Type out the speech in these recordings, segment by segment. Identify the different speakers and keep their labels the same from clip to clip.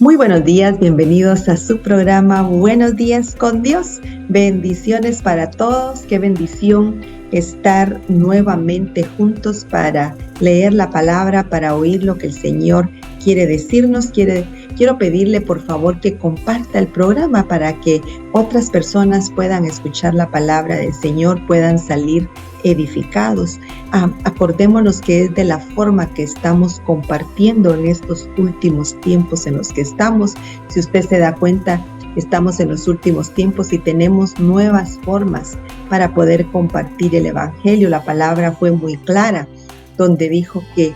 Speaker 1: Muy buenos días, bienvenidos a su programa Buenos Días con Dios. Bendiciones para todos, qué bendición estar nuevamente juntos para leer la palabra, para oír lo que el Señor quiere decirnos. Quiero pedirle por favor que comparta el programa para que otras personas puedan escuchar la palabra del Señor, puedan salir edificados. Acordémonos que es de la forma que estamos compartiendo en estos últimos tiempos en los que estamos. Si usted se da cuenta, estamos en los últimos tiempos y tenemos nuevas formas para poder compartir el Evangelio. La palabra fue muy clara, donde dijo que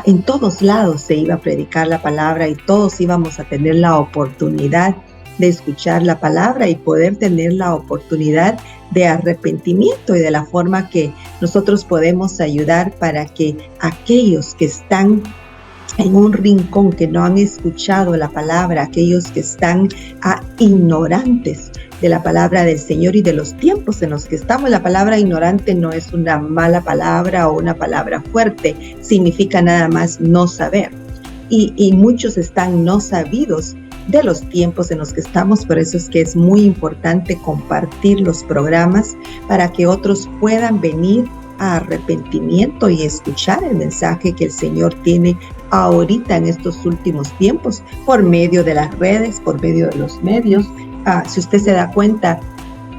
Speaker 1: en todos lados se iba a predicar la palabra y todos íbamos a tener la oportunidad de escuchar la palabra y poder tener la oportunidad de arrepentimiento y de la forma que nosotros podemos ayudar para que aquellos que están en un rincón, que no han escuchado la palabra, aquellos que están ignorantes de la palabra del Señor y de los tiempos en los que estamos. La palabra ignorante no es una mala palabra o una palabra fuerte, significa nada más no saber. Y muchos están no sabidos de los tiempos en los que estamos. Por eso es que es muy importante compartir los programas para que otros puedan venir a arrepentimiento y escuchar el mensaje que el Señor tiene ahorita en estos últimos tiempos, por medio de las redes, por medio de los medios. Si usted se da cuenta,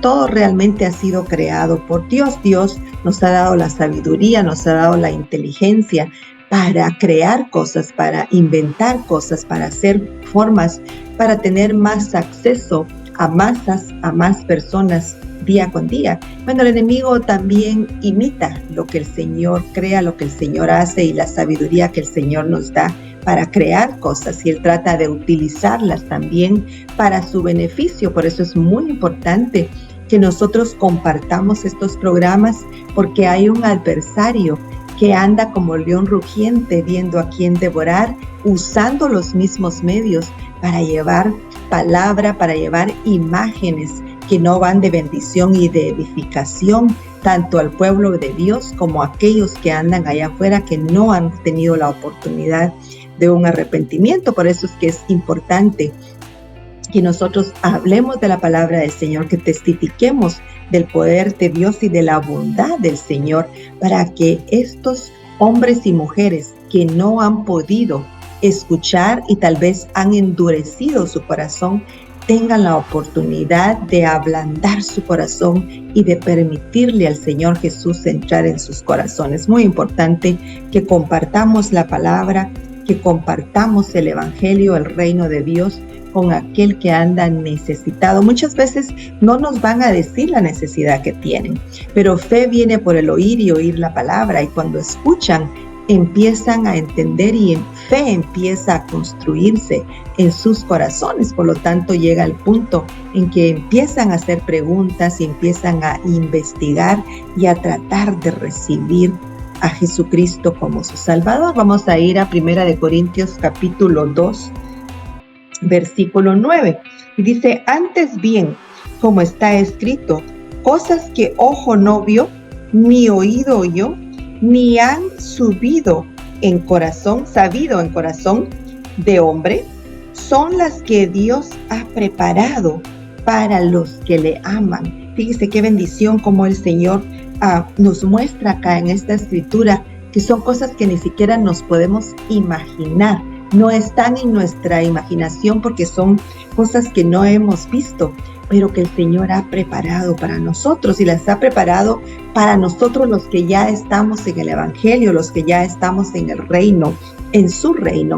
Speaker 1: todo realmente ha sido creado por Dios. Dios nos ha dado la sabiduría, nos ha dado la inteligencia para crear cosas, para inventar cosas, para hacer formas, para tener más acceso a masas, a más personas día con día. Bueno, el enemigo también imita lo que el Señor crea, lo que el Señor hace y la sabiduría que el Señor nos da para crear cosas, y Él trata de utilizarlas también para su beneficio. Por eso es muy importante que nosotros compartamos estos programas, porque hay un adversario que anda como león rugiente viendo a quién devorar, usando los mismos medios para llevar palabra, para llevar imágenes que no van de bendición y de edificación, tanto al pueblo de Dios como a aquellos que andan allá afuera que no han tenido la oportunidad de un arrepentimiento. Por eso es que es importante que nosotros hablemos de la palabra del Señor, que testifiquemos del poder de Dios y de la bondad del Señor, para que estos hombres y mujeres que no han podido escuchar y tal vez han endurecido su corazón, tengan la oportunidad de ablandar su corazón y de permitirle al Señor Jesús entrar en sus corazones. Muy importante que compartamos la palabra, que compartamos el Evangelio, el reino de Dios, con aquel que anda necesitado. Muchas veces no nos van a decir la necesidad que tienen, pero fe viene por el oír y oír la palabra, y cuando escuchan empiezan a entender y en fe empieza a construirse en sus corazones. Por lo tanto, llega el punto en que empiezan a hacer preguntas y empiezan a investigar y a tratar de recibir a Jesucristo como su Salvador. Vamos a ir a 1 Corintios capítulo 2, versículo 9. Y dice: antes bien, como está escrito, cosas que ojo no vio, ni oído oyó, ni han sabido en corazón de hombre, son las que Dios ha preparado para los que le aman. Fíjese qué bendición como el Señor nos muestra acá en esta escritura, que son cosas que ni siquiera nos podemos imaginar. No están en nuestra imaginación porque son cosas que no hemos visto, pero que el Señor ha preparado para nosotros, y las ha preparado para nosotros los que ya estamos en el Evangelio, los que ya estamos en el reino, en su reino.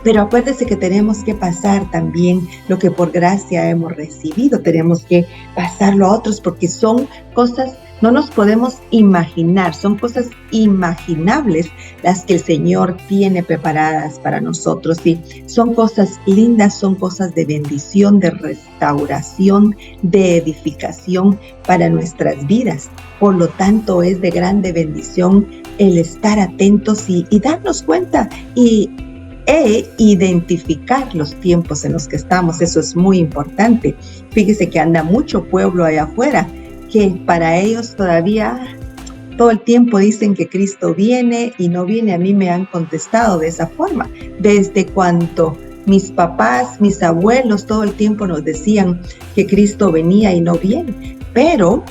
Speaker 1: Pero acuérdese que tenemos que pasar también lo que por gracia hemos recibido, tenemos que pasarlo a otros, porque son cosas no nos podemos imaginar, son cosas imaginables las que el Señor tiene preparadas para nosotros, y son cosas lindas, son cosas de bendición, de restauración, de edificación para nuestras vidas. Por lo tanto, es de grande bendición el estar atentos y darnos cuenta e identificar los tiempos en los que estamos. Eso es muy importante. Fíjese que anda mucho pueblo allá afuera que para ellos todavía todo el tiempo dicen que Cristo viene y no viene. A mí me han contestado de esa forma. Desde cuando mis papás, mis abuelos, todo el tiempo nos decían que Cristo venía y no viene. Pero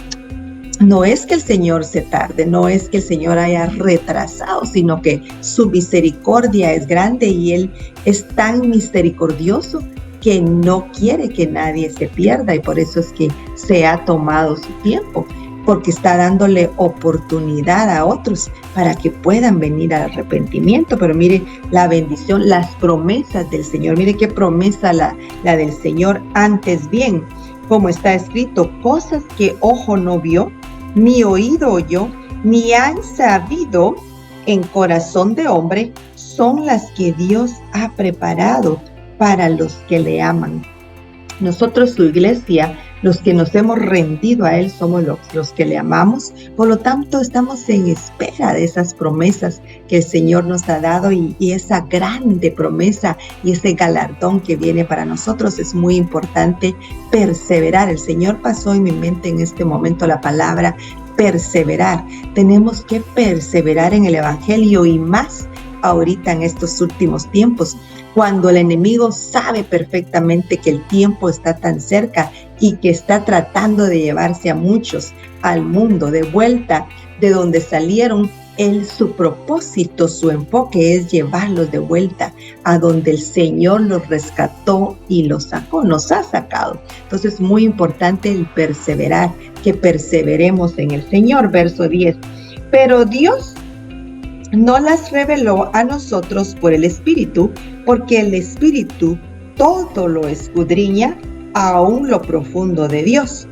Speaker 1: no es que el Señor se tarde, no es que el Señor haya retrasado, sino que su misericordia es grande y Él es tan misericordioso que no quiere que nadie se pierda, y por eso es que se ha tomado su tiempo, porque está dándole oportunidad a otros para que puedan venir al arrepentimiento. Pero mire la bendición, las promesas del Señor. Mire qué promesa la del Señor. Antes bien, como está escrito, cosas que ojo no vio, ni oído oyó, ni han sabido en corazón de hombre, son las que Dios ha preparado para los que le aman. Nosotros, su iglesia, los que nos hemos rendido a Él, somos los que le amamos. Por lo tanto, estamos en espera de esas promesas que el Señor nos ha dado, y esa grande promesa y ese galardón que viene para nosotros. Es muy importante perseverar. El Señor pasó en mi mente en este momento la palabra perseverar. Tenemos que perseverar en el Evangelio, y más ahorita en estos últimos tiempos, cuando el enemigo sabe perfectamente que el tiempo está tan cerca y que está tratando de llevarse a muchos al mundo de vuelta de donde salieron. Su propósito, su enfoque es llevarlos de vuelta a donde el Señor los rescató y los sacó, nos ha sacado. Entonces es muy importante el perseverar, que perseveremos en el Señor. Verso 10. Pero Dios no las reveló a nosotros por el Espíritu, porque el Espíritu todo lo escudriña, aún lo profundo de Dios.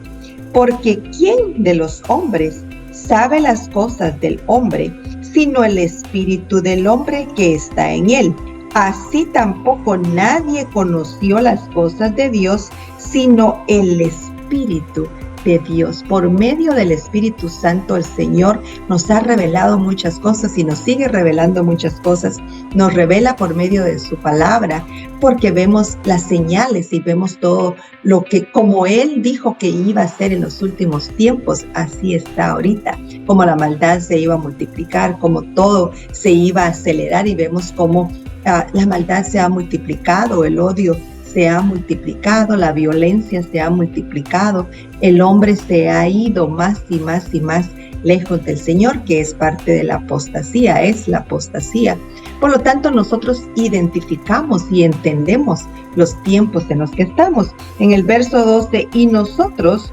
Speaker 1: Porque ¿quién de los hombres sabe las cosas del hombre, sino el espíritu del hombre que está en él? Así tampoco nadie conoció las cosas de Dios, sino el Espíritu de Dios. Por medio del Espíritu Santo, el Señor nos ha revelado muchas cosas y nos sigue revelando muchas cosas. Nos revela por medio de su palabra, porque vemos las señales y vemos todo lo que, como Él dijo que iba a ser en los últimos tiempos, así está ahorita. Como la maldad se iba a multiplicar, como todo se iba a acelerar, y vemos cómo la maldad se ha multiplicado, el odio se ha multiplicado, la violencia se ha multiplicado, el hombre se ha ido más y más y más lejos del Señor, que es parte de la apostasía, es la apostasía. Por lo tanto, nosotros identificamos y entendemos los tiempos en los que estamos. En el verso 12, y nosotros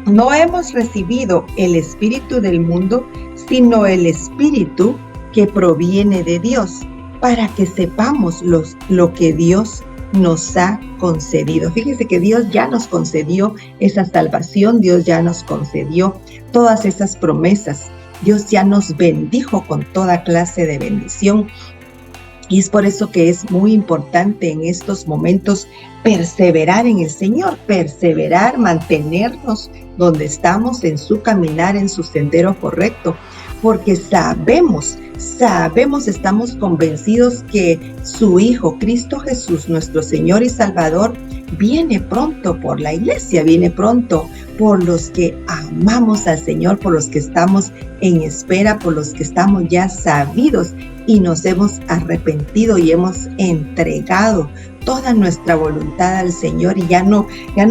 Speaker 1: no hemos recibido el espíritu del mundo, sino el espíritu que proviene de Dios, para que sepamos lo que Dios nos ha concedido. Fíjese que Dios ya nos concedió esa salvación, Dios ya nos concedió todas esas promesas, Dios ya nos bendijo con toda clase de bendición. Y es por eso que es muy importante en estos momentos perseverar en el Señor, perseverar, mantenernos donde estamos, en su caminar, en su sendero correcto, porque sabemos, estamos convencidos que su Hijo, Cristo Jesús, nuestro Señor y Salvador, viene pronto por la iglesia, viene pronto por los que amamos al Señor, por los que estamos en espera, por los que estamos ya sabidos y nos hemos arrepentido y hemos entregado toda nuestra voluntad al Señor, y ya no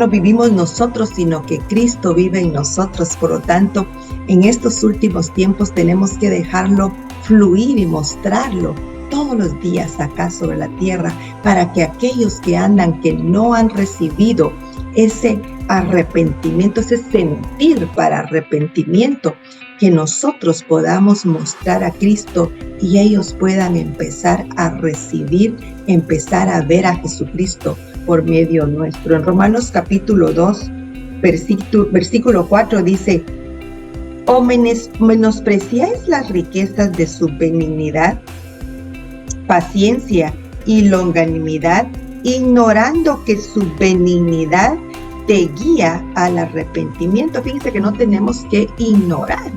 Speaker 1: vivimos nosotros, sino que Cristo vive en nosotros. Por lo tanto, en estos últimos tiempos tenemos que dejarlo fluir y mostrarlo todos los días acá sobre la tierra, para que aquellos que andan, que no han recibido ese arrepentimiento, ese sentir para arrepentimiento, que nosotros podamos mostrar a Cristo y ellos puedan empezar a recibir, empezar a ver a Jesucristo por medio nuestro. En Romanos capítulo 2, versículo 4 dice: ¿O menospreciáis las riquezas de su benignidad, paciencia y longanimidad, ignorando que su benignidad te guía al arrepentimiento? Fíjense que no tenemos que ignorar.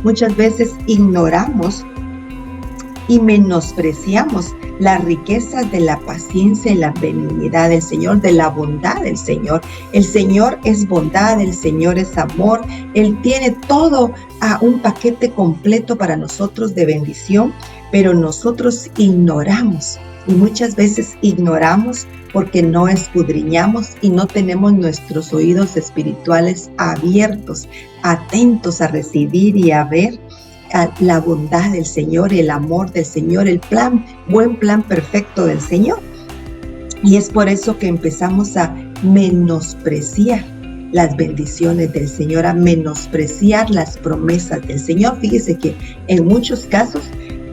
Speaker 1: Muchas veces ignoramos y menospreciamos las riquezas de la paciencia y la benignidad del Señor, de la bondad del Señor. El Señor es bondad, el Señor es amor. Él tiene todo un paquete completo para nosotros de bendición, pero nosotros ignoramos, y muchas veces ignoramos porque no escudriñamos y no tenemos nuestros oídos espirituales abiertos, atentos a recibir y a ver la bondad del Señor, el amor del Señor, el buen plan perfecto del Señor. Y es por eso que empezamos a menospreciar las bendiciones del Señor, a menospreciar las promesas del Señor. Fíjese que en muchos casos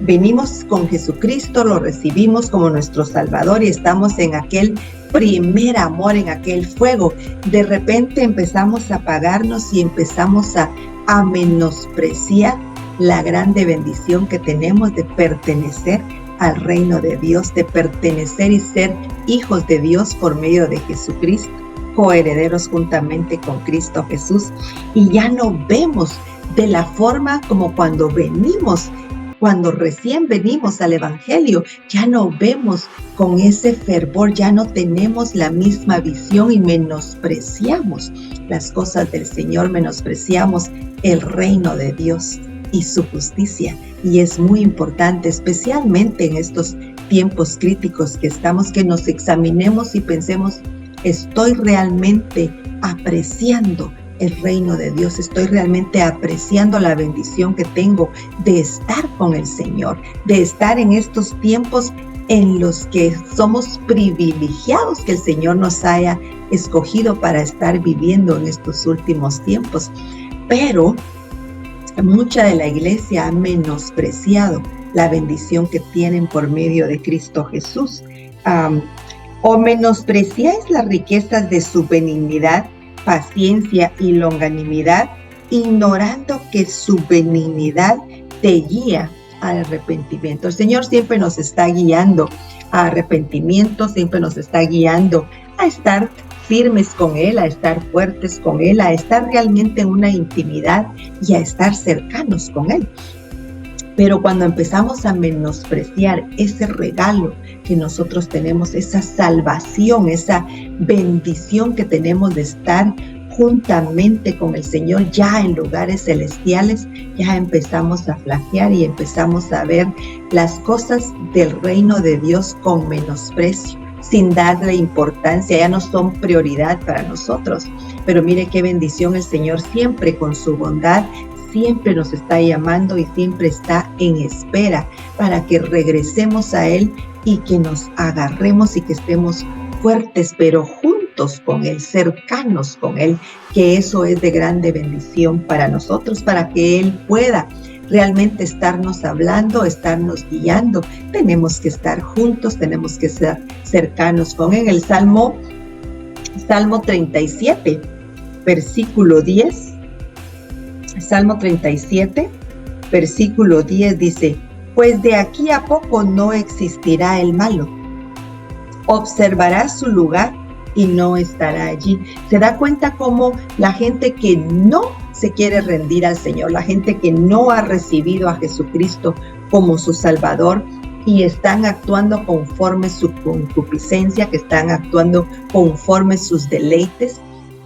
Speaker 1: venimos con Jesucristo, lo recibimos como nuestro Salvador y estamos en aquel primer amor, en aquel fuego. De repente empezamos a apagarnos y empezamos a menospreciar la grande bendición que tenemos de pertenecer al reino de Dios, de pertenecer y ser hijos de Dios por medio de Jesucristo, coherederos juntamente con Cristo Jesús. Y ya no vemos de la forma como cuando recién venimos al Evangelio, ya no vemos con ese fervor, ya no tenemos la misma visión y menospreciamos las cosas del Señor, menospreciamos el reino de Dios y su justicia. Y es muy importante, especialmente en estos tiempos críticos que estamos, que nos examinemos y pensemos: ¿estoy realmente apreciando el reino de Dios? ¿Estoy realmente apreciando la bendición que tengo de estar con el Señor, de estar en estos tiempos en los que somos privilegiados, que el Señor nos haya escogido para estar viviendo en estos últimos tiempos? Pero mucha de la iglesia ha menospreciado la bendición que tienen por medio de Cristo Jesús. ¿O menospreciáis las riquezas de su benignidad, paciencia y longanimidad, ignorando que su benignidad te guía al arrepentimiento? El Señor siempre nos está guiando a arrepentimiento, siempre nos está guiando a estar firmes con Él, a estar fuertes con Él, a estar realmente en una intimidad y a estar cercanos con Él. Pero cuando empezamos a menospreciar ese regalo que nosotros tenemos, esa salvación, esa bendición que tenemos de estar juntamente con el Señor ya en lugares celestiales, ya empezamos a flaquear y empezamos a ver las cosas del reino de Dios con menosprecio, sin darle importancia, ya no son prioridad para nosotros. Pero mire qué bendición, el Señor siempre con su bondad siempre nos está llamando y siempre está en espera para que regresemos a Él y que nos agarremos y que estemos fuertes, pero juntos con Él, cercanos con Él, que eso es de grande bendición para nosotros, para que Él pueda realmente estarnos hablando, estarnos guiando. Tenemos que estar juntos, tenemos que ser cercanos con Él. El Salmo 37, versículo 10. Salmo 37, versículo 10 dice: pues de aquí a poco no existirá el malo, observará su lugar y no estará allí. Se da cuenta cómo la gente que no se quiere rendir al Señor, la gente que no ha recibido a Jesucristo como su Salvador y están actuando conforme su concupiscencia, que están actuando conforme sus deleites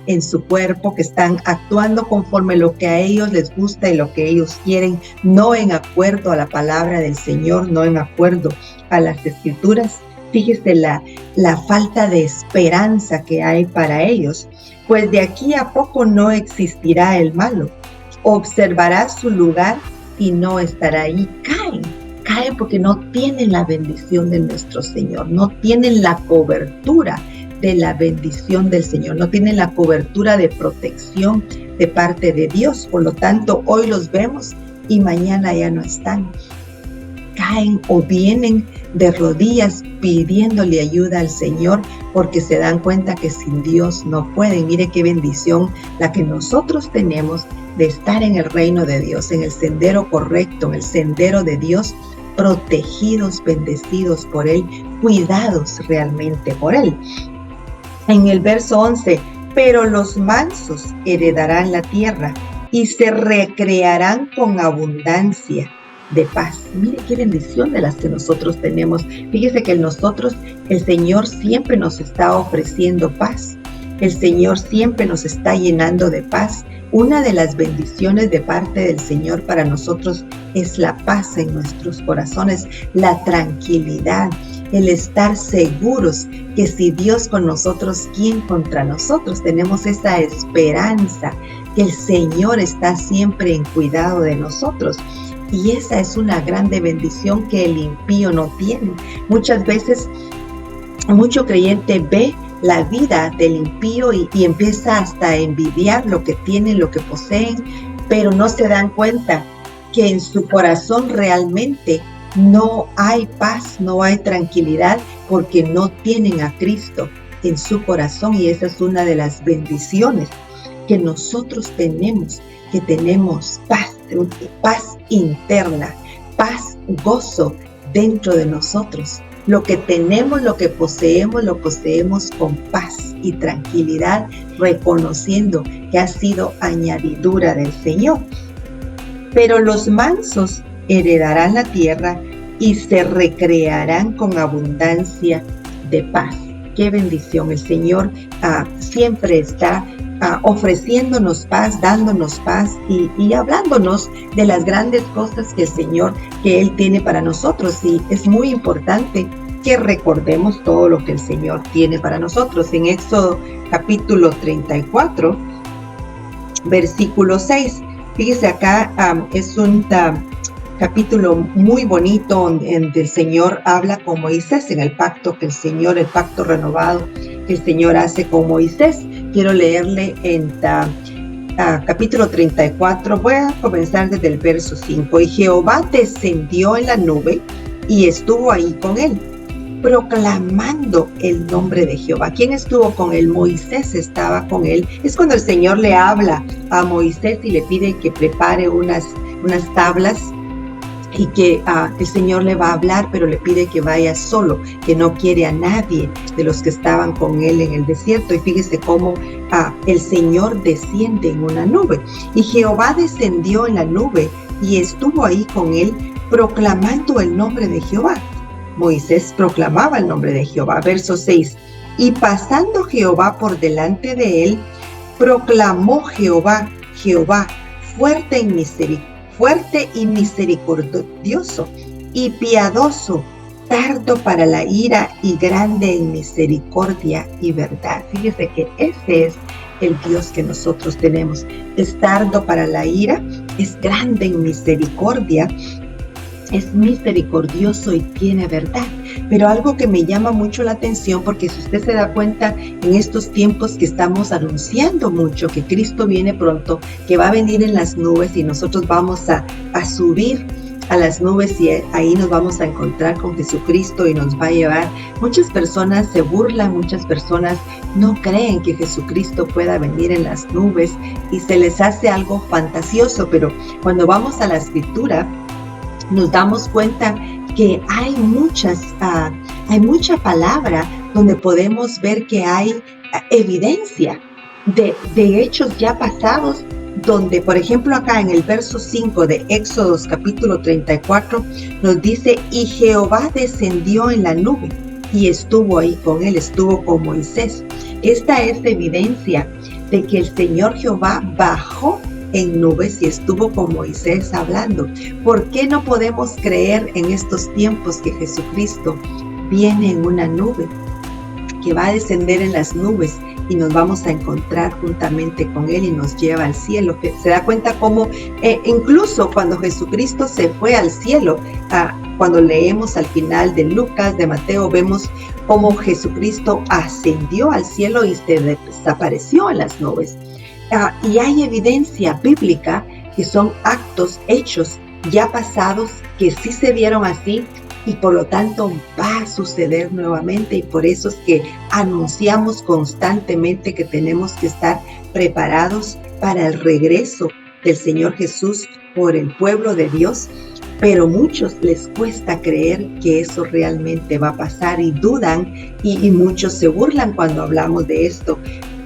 Speaker 1: en su cuerpo, que están actuando conforme lo que a ellos les gusta y lo que ellos quieren, no en acuerdo a la palabra del Señor, no en acuerdo a las Escrituras. Fíjese la falta de esperanza que hay para ellos. Pues de aquí a poco no existirá el malo, observará su lugar y no estará ahí. Caen porque no tienen la bendición de nuestro Señor, no tienen la cobertura de la bendición del Señor, no tienen la cobertura de protección de parte de Dios. Por lo tanto, hoy los vemos y mañana ya no están. Caen o vienen de rodillas pidiéndole ayuda al Señor porque se dan cuenta que sin Dios no pueden. Mire qué bendición la que nosotros tenemos de estar en el reino de Dios, en el sendero correcto, en el sendero de Dios, protegidos, bendecidos por Él, cuidados realmente por Él. En el verso 11, pero los mansos heredarán la tierra y se recrearán con abundancia. de paz. Mire qué bendición de las que nosotros tenemos. Fíjese que nosotros, el Señor siempre nos está ofreciendo paz. El Señor siempre nos está llenando de paz. Una de las bendiciones de parte del Señor para nosotros es la paz en nuestros corazones, la tranquilidad, el estar seguros que si Dios con nosotros, ¿quién contra nosotros? Tenemos esa esperanza que el Señor está siempre en cuidado de nosotros. Y esa es una grande bendición que el impío no tiene. Muchas veces, mucho creyente ve la vida del impío y empieza hasta a envidiar lo que tienen, lo que poseen, pero no se dan cuenta que en su corazón realmente no hay paz, no hay tranquilidad, porque no tienen a Cristo en su corazón. Y esa es una de las bendiciones que nosotros tenemos, que tenemos paz interna, paz, gozo dentro de nosotros. Lo que tenemos, lo que poseemos, lo poseemos con paz y tranquilidad, reconociendo que ha sido añadidura del Señor. Pero los mansos heredarán la tierra y se recrearán con abundancia de paz. Qué bendición. El Señor siempre está ofreciéndonos paz, dándonos paz y hablándonos de las grandes cosas que el Señor, que Él tiene para nosotros. Y es muy importante que recordemos todo lo que el Señor tiene para nosotros. En Éxodo capítulo 34, versículo 6. Fíjese acá, es un capítulo muy bonito donde el Señor habla con Moisés en el pacto que el pacto renovado que el Señor hace con Moisés. Quiero leerle en capítulo 34, voy a comenzar desde el verso 5. Y Jehová descendió en la nube y estuvo ahí con él, proclamando el nombre de Jehová. ¿Quién estuvo con él? Moisés estaba con él. Es cuando el Señor le habla a Moisés y le pide que prepare unas tablas, y que el Señor le va a hablar, pero le pide que vaya solo, que no quiere a nadie de los que estaban con él en el desierto. Y fíjese cómo el Señor desciende en una nube. Y Jehová descendió en la nube y estuvo ahí con él, proclamando el nombre de Jehová. Moisés proclamaba el nombre de Jehová. Verso 6. Y pasando Jehová por delante de él, proclamó Jehová, fuerte y misericordioso y piadoso, tardo para la ira y grande en misericordia y verdad. Fíjese que ese es el Dios que nosotros tenemos. Es tardo para la ira, es grande en misericordia, es misericordioso y tiene verdad. Pero algo que me llama mucho la atención, porque si usted se da cuenta en estos tiempos que estamos anunciando mucho que Cristo viene pronto, que va a venir en las nubes y nosotros vamos a subir a las nubes y ahí nos vamos a encontrar con Jesucristo y nos va a llevar. Muchas personas se burlan, muchas personas no creen que Jesucristo pueda venir en las nubes y se les hace algo fantasioso, pero cuando vamos a la Escritura nos damos cuenta que hay mucha palabra donde podemos ver que hay evidencia de hechos ya pasados, donde, por ejemplo, acá en el verso 5 de Éxodo capítulo 34 nos dice: y Jehová descendió en la nube y estuvo ahí con él, estuvo con Moisés. Esta es evidencia de que el Señor Jehová bajó en nubes y estuvo con Moisés hablando. ¿Por qué no podemos creer en estos tiempos que Jesucristo viene en una nube, que va a descender en las nubes y nos vamos a encontrar juntamente con Él y nos lleva al cielo? Se da cuenta cómo incluso cuando Jesucristo se fue al cielo, cuando leemos al final de Lucas, de Mateo, vemos cómo Jesucristo ascendió al cielo y se desapareció en las nubes. Y hay evidencia bíblica que son actos, hechos ya pasados que sí se vieron así y por lo tanto va a suceder nuevamente, y por eso es que anunciamos constantemente que tenemos que estar preparados para el regreso del Señor Jesús por el pueblo de Dios. Pero muchos les cuesta creer que eso realmente va a pasar y dudan, y muchos se burlan cuando hablamos de esto.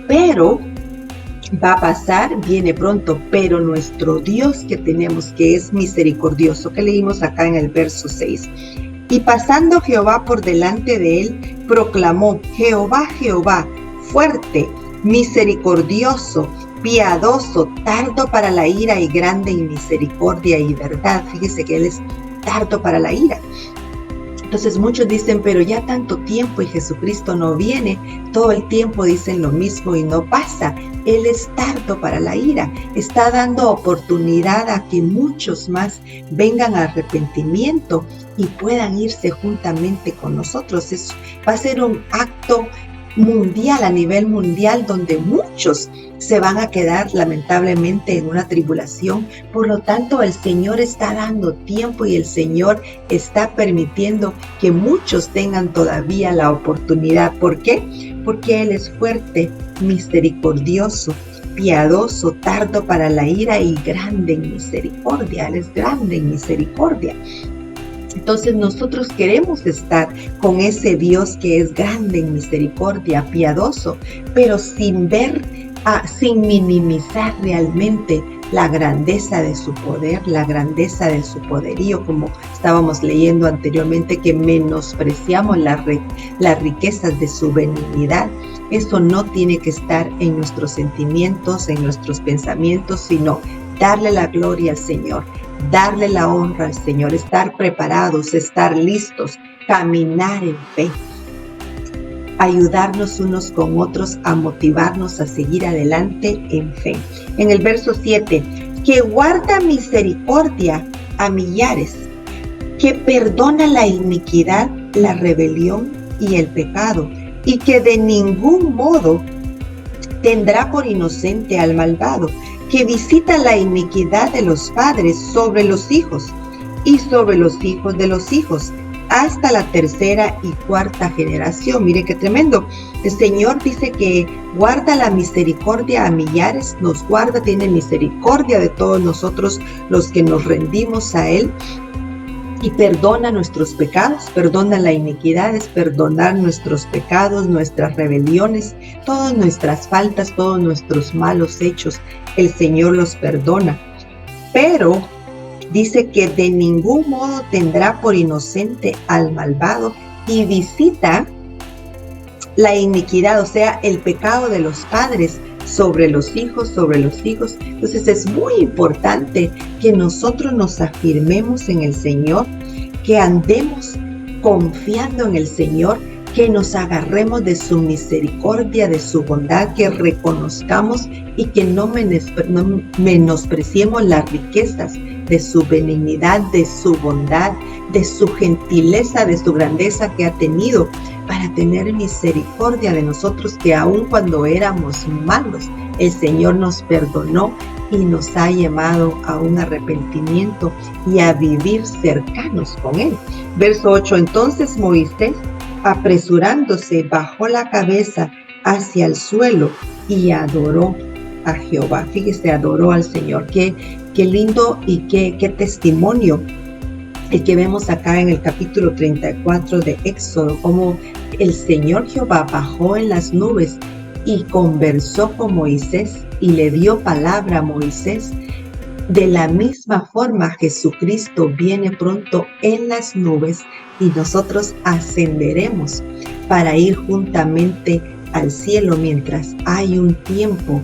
Speaker 1: Pero va a pasar, viene pronto, pero nuestro Dios que tenemos, que es misericordioso, que leímos acá en el verso 6. Y pasando Jehová por delante de él, proclamó: Jehová, Jehová, fuerte, misericordioso, piadoso, tardo para la ira y grande en misericordia y verdad. Fíjese que él es tardo para la ira. Entonces muchos dicen, pero ya tanto tiempo y Jesucristo no viene. Todo el tiempo dicen lo mismo y no pasa. Él es tardo para la ira. Está dando oportunidad a que muchos más vengan al arrepentimiento y puedan irse juntamente con nosotros. Va a ser un acto mundial, a nivel mundial, donde muchos se van a quedar lamentablemente en una tribulación. Por lo tanto, el Señor está dando tiempo y el Señor está permitiendo que muchos tengan todavía la oportunidad. ¿Por qué? Porque Él es fuerte, misericordioso, piadoso, tardo para la ira y grande en misericordia. Él es grande en misericordia. Entonces nosotros queremos estar con ese Dios que es grande en misericordia, piadoso, pero sin minimizar realmente la grandeza de su poder, la grandeza de su poderío, como estábamos leyendo anteriormente, que menospreciamos las riquezas de su benignidad. Eso no tiene que estar en nuestros sentimientos, en nuestros pensamientos, sino darle la gloria al Señor, darle la honra al Señor, estar preparados, estar listos, caminar en fe, ayudarnos unos con otros a motivarnos a seguir adelante en fe. En el verso 7, que guarda misericordia a millares, que perdona la iniquidad, la rebelión y el pecado, y que de ningún modo tendrá por inocente al malvado, que visita la iniquidad de los padres sobre los hijos y sobre los hijos de los hijos, hasta la tercera y cuarta generación. Mire qué tremendo. El Señor dice que guarda la misericordia a millares, nos guarda, tiene misericordia de todos nosotros los que nos rendimos a Él, y perdona nuestros pecados, perdona las iniquidades, perdonar nuestros pecados, nuestras rebeliones, todas nuestras faltas, todos nuestros malos hechos. El Señor los perdona, pero dice que de ningún modo tendrá por inocente al malvado, y visita la iniquidad, o sea, el pecado de los padres sobre los hijos, sobre los hijos. Entonces es muy importante que nosotros nos afirmemos en el Señor, que andemos confiando en el Señor, que nos agarremos de su misericordia, de su bondad, que reconozcamos y que no menospreciemos las riquezas de su benignidad, de su bondad, de su gentileza, de su grandeza que ha tenido para tener misericordia de nosotros, que aun cuando éramos malos, el Señor nos perdonó y nos ha llamado a un arrepentimiento y a vivir cercanos con Él. Verso 8, entonces Moisés, apresurándose, bajó la cabeza hacia el suelo y adoró a Jehová. Fíjese, adoró al Señor. Qué lindo y qué testimonio el que vemos acá en el capítulo 34 de Éxodo, como el Señor Jehová bajó en las nubes y conversó con Moisés y le dio palabra a Moisés. De la misma forma, Jesucristo viene pronto en las nubes y nosotros ascenderemos para ir juntamente al cielo mientras hay un tiempo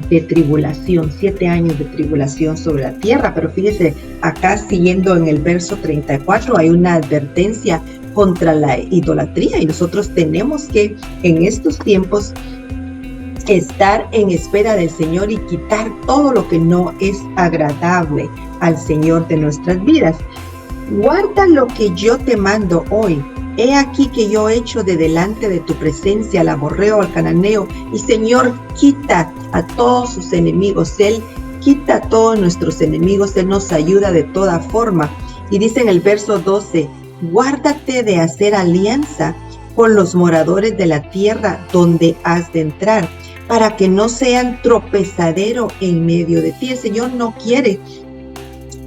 Speaker 1: de tribulación, 7 años de tribulación sobre la tierra. Pero fíjese, acá siguiendo en el verso 34 hay una advertencia contra la idolatría, y nosotros tenemos que en estos tiempos estar en espera del Señor y quitar todo lo que no es agradable al Señor de nuestras vidas. Guarda lo que yo te mando hoy. He aquí que yo echo de delante de tu presencia al amorreo, al cananeo, y Señor quita a todos sus enemigos. Él quita a todos nuestros enemigos, Él nos ayuda de toda forma. Y dice en el verso 12, guárdate de hacer alianza con los moradores de la tierra donde has de entrar, para que no sean tropezadero en medio de ti. El Señor no quiere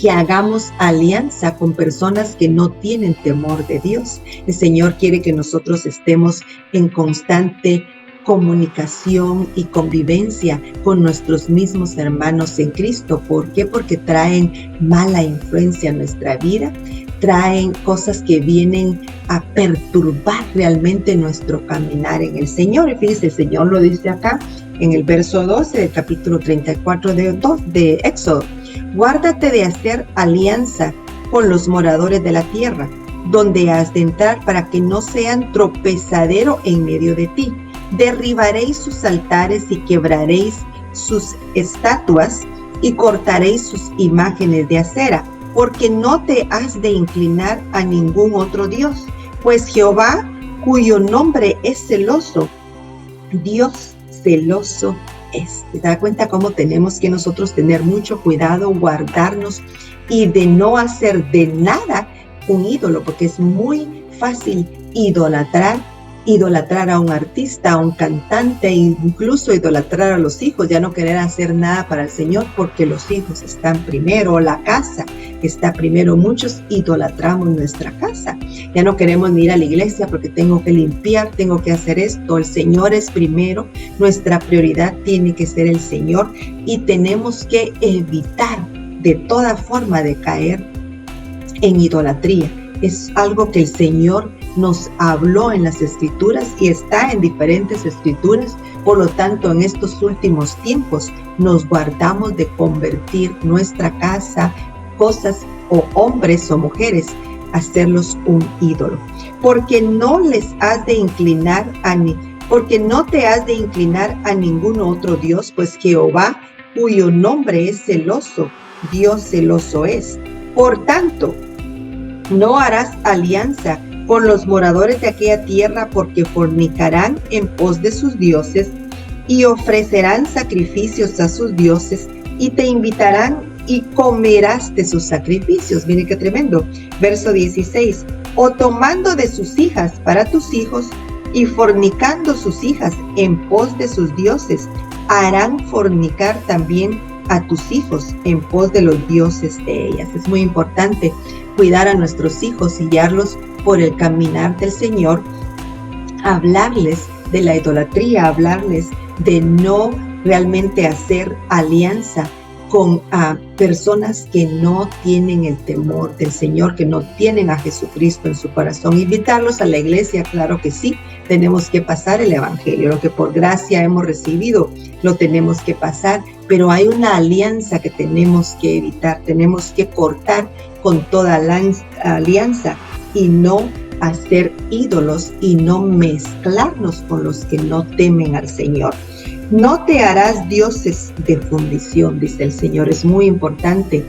Speaker 1: que hagamos alianza con personas que no tienen temor de Dios. El Señor quiere que nosotros estemos en constante comunicación y convivencia con nuestros mismos hermanos en Cristo. ¿Por qué? Porque traen mala influencia a nuestra vida, traen cosas que vienen a perturbar realmente nuestro caminar en el Señor. Y fíjense, el Señor lo dice acá en el verso 12 del capítulo 34 de Éxodo. Guárdate de hacer alianza con los moradores de la tierra, donde has de entrar, para que no sean tropezadero en medio de ti. Derribaréis sus altares y quebraréis sus estatuas y cortaréis sus imágenes de acera, porque no te has de inclinar a ningún otro Dios, pues Jehová, cuyo nombre es celoso, Dios celoso es. ¿Te das cuenta cómo tenemos que nosotros tener mucho cuidado, guardarnos y de no hacer de nada un ídolo? Porque es muy fácil idolatrar a un artista, a un cantante, incluso idolatrar a los hijos, ya no querer hacer nada para el Señor porque los hijos están primero, la casa está primero. Muchos idolatramos nuestra casa, ya no queremos ni ir a la iglesia porque tengo que limpiar, tengo que hacer esto. El Señor es primero, nuestra prioridad tiene que ser el Señor y tenemos que evitar de toda forma de caer en idolatría. Es algo que el Señor nos habló en las Escrituras y está en diferentes Escrituras. Por lo tanto, en estos últimos tiempos nos guardamos de convertir nuestra casa, cosas o hombres o mujeres, hacerlos un ídolo. Porque no te has de inclinar a ningún otro Dios, pues Jehová, cuyo nombre es celoso, Dios celoso es. Por tanto, no harás alianza con los moradores de aquella tierra, porque fornicarán en pos de sus dioses y ofrecerán sacrificios a sus dioses y te invitarán y comerás de sus sacrificios. Miren qué tremendo. Verso 16. O tomando de sus hijas para tus hijos y fornicando sus hijas en pos de sus dioses, harán fornicar también a tus hijos en pos de los dioses de ellas. Es muy importante cuidar a nuestros hijos y guiarlos por el caminar del Señor, hablarles de la idolatría, hablarles de no realmente hacer alianza con personas que no tienen el temor del Señor, que no tienen a Jesucristo en su corazón. Invitarlos a la iglesia, claro que sí, tenemos que pasar el evangelio, lo que por gracia hemos recibido, lo tenemos que pasar, pero hay una alianza que tenemos que evitar, tenemos que cortar con toda alianza y no hacer ídolos y no mezclarnos con los que no temen al Señor. No te harás dioses de fundición, dice el Señor. Es muy importante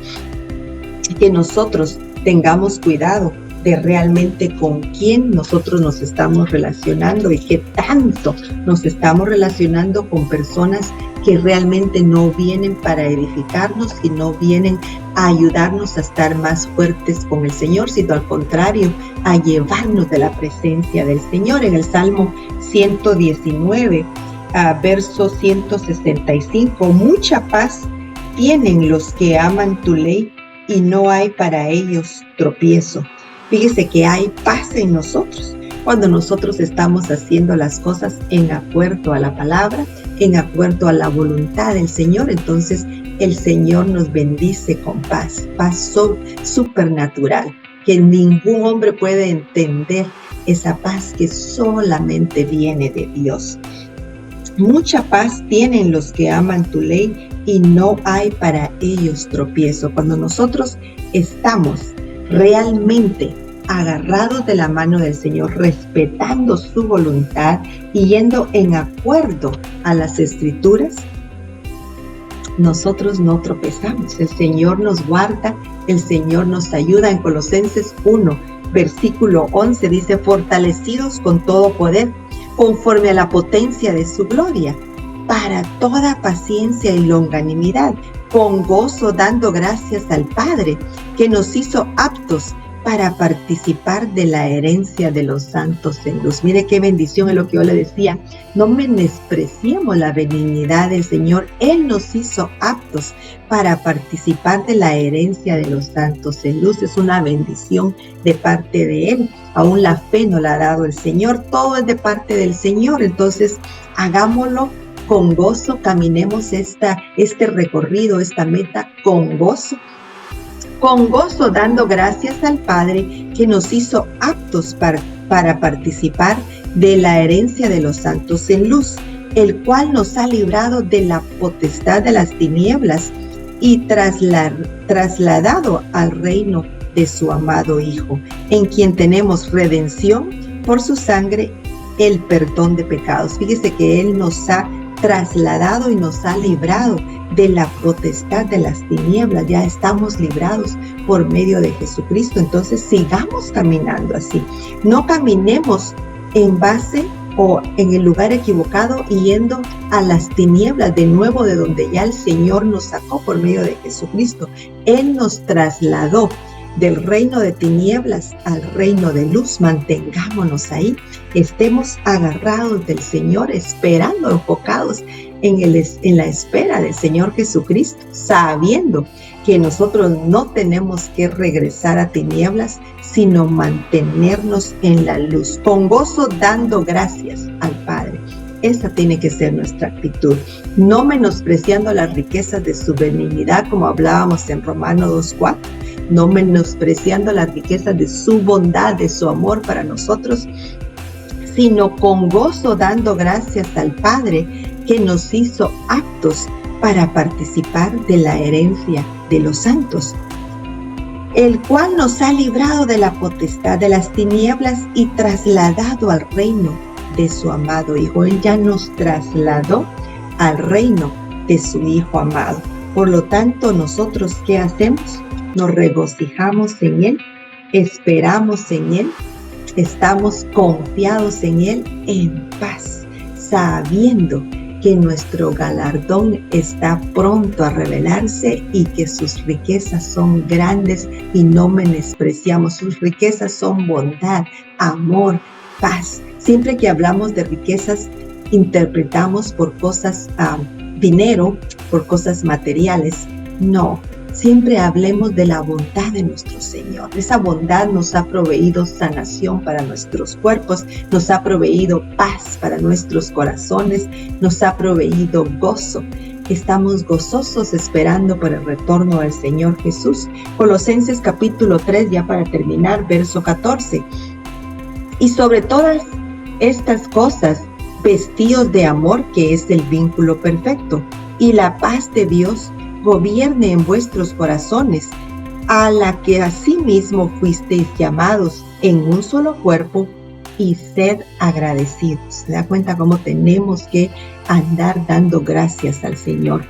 Speaker 1: que nosotros tengamos cuidado de realmente con quién nosotros nos estamos relacionando y qué tanto nos estamos relacionando con personas que realmente no vienen para edificarnos y no vienen a ayudarnos a estar más fuertes con el Señor, sino al contrario, a llevarnos de la presencia del Señor. En el Salmo 119, verso 165, mucha paz tienen los que aman tu ley y no hay para ellos tropiezo. Fíjese que hay paz en nosotros cuando nosotros estamos haciendo las cosas en acuerdo a la palabra, en acuerdo a la voluntad del Señor. Entonces el Señor nos bendice con paz supernatural, que ningún hombre puede entender, esa paz que solamente viene de Dios. Mucha paz tienen los que aman tu ley y no hay para ellos tropiezo. Cuando nosotros estamos realmente agarrados de la mano del Señor, respetando su voluntad y yendo en acuerdo a las Escrituras, nosotros no tropezamos. El Señor nos guarda, el Señor nos ayuda. En Colosenses 1, versículo 11 dice: fortalecidos con todo poder, conforme a la potencia de su gloria, para toda paciencia y longanimidad, con gozo dando gracias al Padre, que nos hizo aptos para participar de la herencia de los santos en luz. Mire qué bendición es lo que yo le decía. No menospreciemos la benignidad del Señor. Él nos hizo aptos para participar de la herencia de los santos en luz. Es una bendición de parte de Él. Aún la fe nos la ha dado el Señor. Todo es de parte del Señor. Entonces, hagámoslo con gozo. Caminemos este recorrido, esta meta con gozo. Con gozo, dando gracias al Padre que nos hizo aptos para participar de la herencia de los santos en luz, el cual nos ha librado de la potestad de las tinieblas y trasladado al reino de su amado Hijo, en quien tenemos redención por su sangre, el perdón de pecados. Fíjese que Él nos ha trasladado y nos ha librado de la potestad de las tinieblas. Ya estamos librados por medio de Jesucristo. Entonces sigamos caminando así. No caminemos en base o en el lugar equivocado, yendo a las tinieblas de nuevo, de donde ya el Señor nos sacó por medio de Jesucristo. Él nos trasladó del reino de tinieblas al reino de luz. Mantengámonos ahí, estemos agarrados del Señor, esperando, enfocados en la espera del Señor Jesucristo, sabiendo que nosotros no tenemos que regresar a tinieblas, sino mantenernos en la luz, con gozo dando gracias al Padre. Esa tiene que ser nuestra actitud, no menospreciando las riquezas de su benignidad, como hablábamos en Romanos 2:4, no menospreciando las riquezas de su bondad, de su amor para nosotros, sino con gozo dando gracias al Padre que nos hizo aptos para participar de la herencia de los santos, el cual nos ha librado de la potestad de las tinieblas y trasladado al reino de su amado Hijo. Él ya nos trasladó al reino de su Hijo amado. Por lo tanto, nosotros, ¿qué hacemos? Nos regocijamos en Él, esperamos en Él, estamos confiados en Él en paz, sabiendo que nuestro galardón está pronto a revelarse y que sus riquezas son grandes y no menospreciamos. Sus riquezas son bondad, amor, paz. Siempre que hablamos de riquezas, interpretamos por cosas, dinero, por cosas materiales. No. Siempre hablemos de la bondad de nuestro Señor. Esa bondad nos ha proveído sanación para nuestros cuerpos, nos ha proveído paz para nuestros corazones, nos ha proveído gozo. Estamos gozosos esperando por el retorno del Señor Jesús. Colosenses capítulo 3, ya para terminar, verso 14. Y sobre todas estas cosas, vestidos de amor, que es el vínculo perfecto, y la paz de Dios gobierne en vuestros corazones, a la que asimismo fuisteis llamados en un solo cuerpo, y sed agradecidos. ¿Se da cuenta cómo tenemos que andar dando gracias al Señor?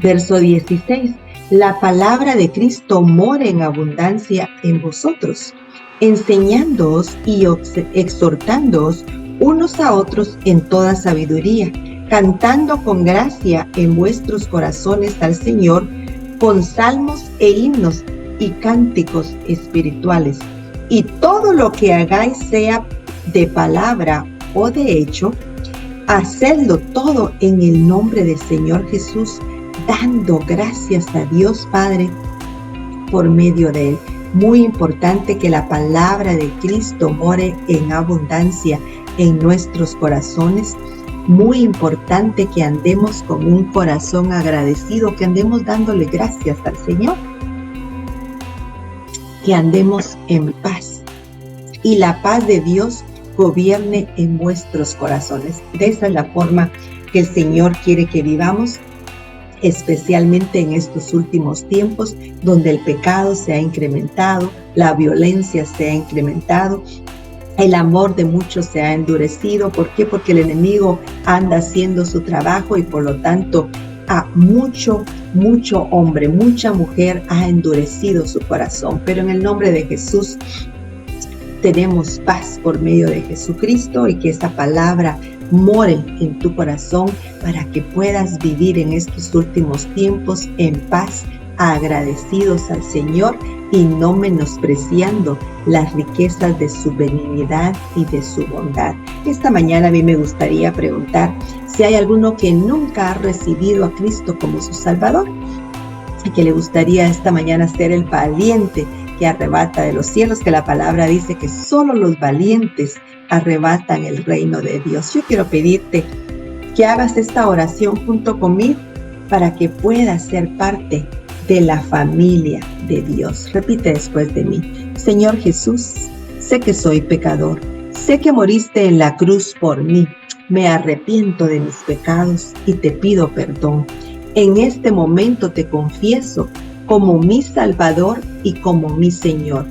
Speaker 1: Verso 16. La palabra de Cristo mora en abundancia en vosotros, enseñándoos y exhortándoos unos a otros en toda sabiduría, cantando con gracia en vuestros corazones al Señor, con salmos e himnos y cánticos espirituales. Y todo lo que hagáis, sea de palabra o de hecho, hacedlo todo en el nombre del Señor Jesús, dando gracias a Dios Padre por medio de Él. Muy importante que la palabra de Cristo more en abundancia en nuestros corazones. Muy importante que andemos con un corazón agradecido, que andemos dándole gracias al Señor, que andemos en paz y la paz de Dios gobierne en vuestros corazones. De esa es la forma que el Señor quiere que vivamos, especialmente en estos últimos tiempos donde el pecado se ha incrementado, la violencia se ha incrementado, el amor de muchos se ha endurecido. ¿Por qué? Porque el enemigo anda haciendo su trabajo y por lo tanto a mucho hombre, mucha mujer ha endurecido su corazón. Pero en el nombre de Jesús tenemos paz por medio de Jesucristo, y que esta palabra more en tu corazón para que puedas vivir en estos últimos tiempos en paz agradecidos al Señor y no menospreciando las riquezas de su benignidad y de su bondad. Esta mañana a mí me gustaría preguntar si hay alguno que nunca ha recibido a Cristo como su Salvador y que le gustaría esta mañana ser el valiente que arrebata de los cielos, que la palabra dice que solo los valientes arrebatan el reino de Dios. Yo quiero pedirte que hagas esta oración junto conmigo para que puedas ser parte de la familia de Dios. Repite después de mí: Señor Jesús, sé que soy pecador, sé que moriste en la cruz por mí, me arrepiento de mis pecados y te pido perdón. En este momento te confieso como mi Salvador y como mi Señor.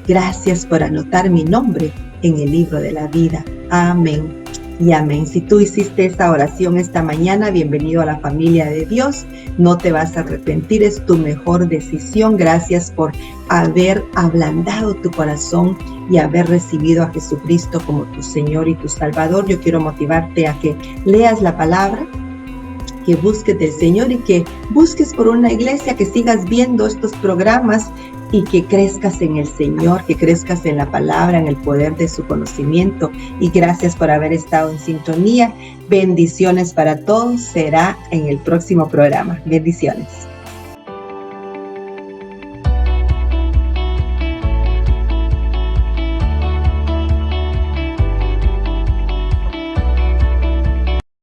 Speaker 1: Gracias por anotar mi nombre en el libro de la vida. Amén y amén. Si tú hiciste esta oración esta mañana, bienvenido a la familia de Dios. No te vas a arrepentir, es tu mejor decisión. Gracias por haber ablandado tu corazón y haber recibido a Jesucristo como tu Señor y tu Salvador. Yo quiero motivarte a que leas la palabra, que busques del Señor y que busques por una iglesia, que sigas viendo estos programas y que crezcas en el Señor, que crezcas en la palabra, en el poder de su conocimiento. Y gracias por haber estado en sintonía. Bendiciones para todos. Será en el próximo programa. Bendiciones.